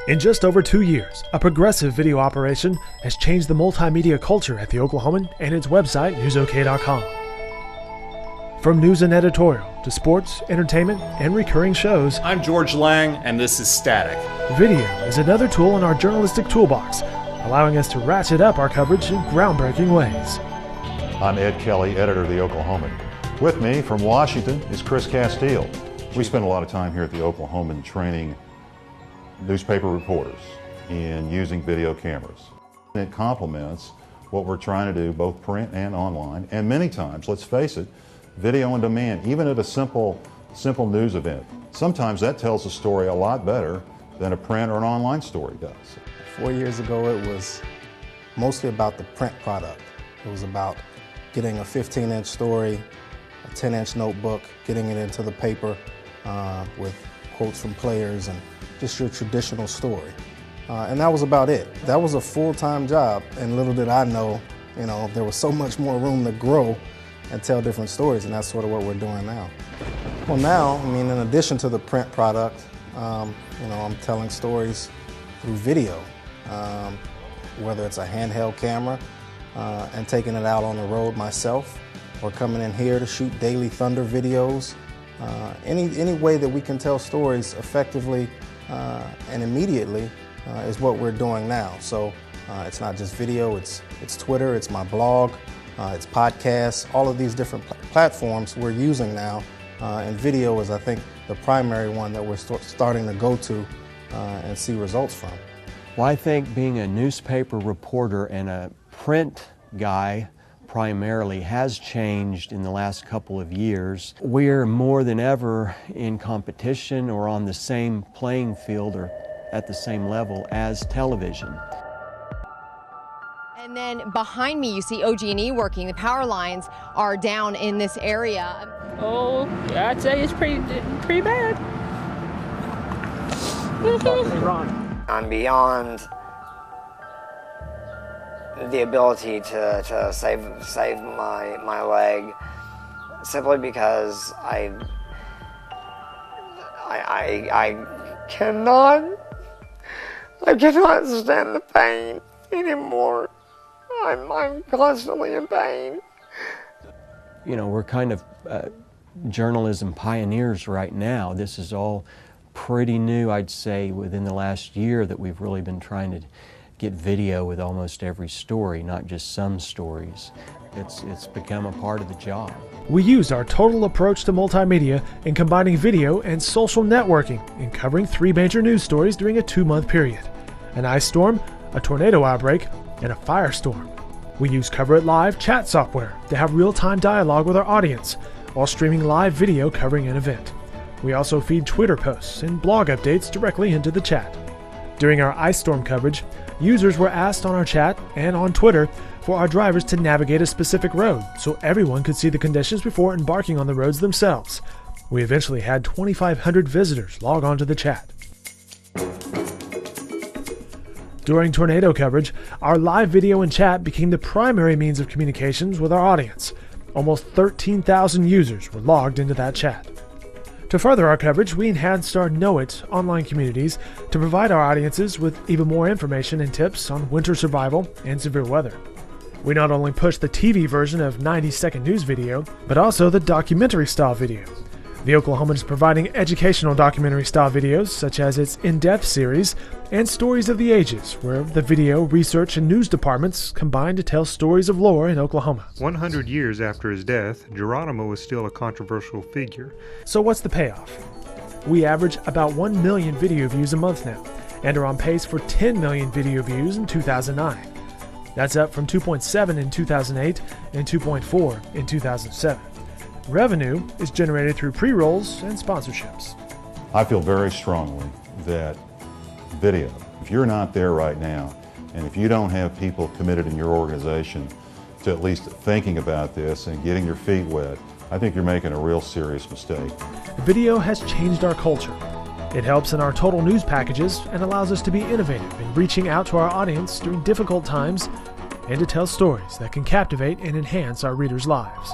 In just over 2 years, a progressive video operation has changed the multimedia culture at the Oklahoman and its website, newsok.com. From news and editorial to sports, entertainment, and recurring shows, I'm George Lang, and this is Static. Video is another tool in our journalistic toolbox, allowing us to ratchet up our coverage in groundbreaking ways. I'm Ed Kelly, editor of the Oklahoman. With me from Washington is Chris Castile. We spend a lot of time here at the Oklahoman training newspaper reporters in using video cameras. It complements what we're trying to do, both print and online, and many times, let's face it, video on demand, even at a simple news event. Sometimes that tells a story a lot better than a print or an online story does. 4 years ago, it was mostly about the print product. It was about getting a 15-inch story, a 10-inch notebook, getting it into the paper with quotes from players and just your traditional story. And that was about it. That was a full-time job, and little did I know, there was so much more room to grow and tell different stories, and that's sort of what we're doing now. Well, now, in addition to the print product, I'm telling stories through video, whether it's a handheld camera and taking it out on the road myself, or coming in here to shoot daily thunder videos. Any way that we can tell stories effectively and immediately is what we're doing now. So it's not just video, it's Twitter, it's my blog, it's podcasts, all of these different platforms we're using now. And video is, I think, the primary one that we're starting to go to and see results from. Well, I think being a newspaper reporter and a print guy primarily has changed in the last couple of years. We're more than ever in competition or on the same playing field or at the same level as television. And then behind me you see OG&E working. The power lines are down in this area. Oh, I'd say it's pretty bad. I'm beyond the ability to save my leg, simply because I cannot stand the pain anymore. I'm constantly in pain. We're kind of journalism pioneers right now. This is all pretty new, I'd say, within the last year that we've really been trying to get video with almost every story, not just some stories. It's become a part of the job. We used our total approach to multimedia in combining video and social networking in covering 3 major news stories during a 2-month period: an ice storm, a tornado outbreak, and a firestorm. We use Cover It Live chat software to have real-time dialogue with our audience while streaming live video covering an event. We also feed Twitter posts and blog updates directly into the chat. During our ice storm coverage, users were asked on our chat and on Twitter for our drivers to navigate a specific road so everyone could see the conditions before embarking on the roads themselves. We eventually had 2,500 visitors log on to the chat. During tornado coverage, our live video and chat became the primary means of communications with our audience. Almost 13,000 users were logged into that chat. To further our coverage, we enhanced our Know It online communities to provide our audiences with even more information and tips on winter survival and severe weather. We not only pushed the TV version of 90-second news video, but also the documentary-style video. The Oklahoman is providing educational documentary-style videos, such as its In-Depth series and Stories of the Ages, where the video, research, and news departments combine to tell stories of lore in Oklahoma. 100 years after his death, Geronimo is still a controversial figure. So what's the payoff? We average about 1 million video views a month now, and are on pace for 10 million video views in 2009. That's up from 2.7 in 2008 and 2.4 in 2007. Revenue is generated through pre-rolls and sponsorships. I feel very strongly that video, if you're not there right now, and if you don't have people committed in your organization to at least thinking about this and getting your feet wet, I think you're making a real serious mistake. Video has changed our culture. It helps in our total news packages and allows us to be innovative in reaching out to our audience during difficult times and to tell stories that can captivate and enhance our readers' lives.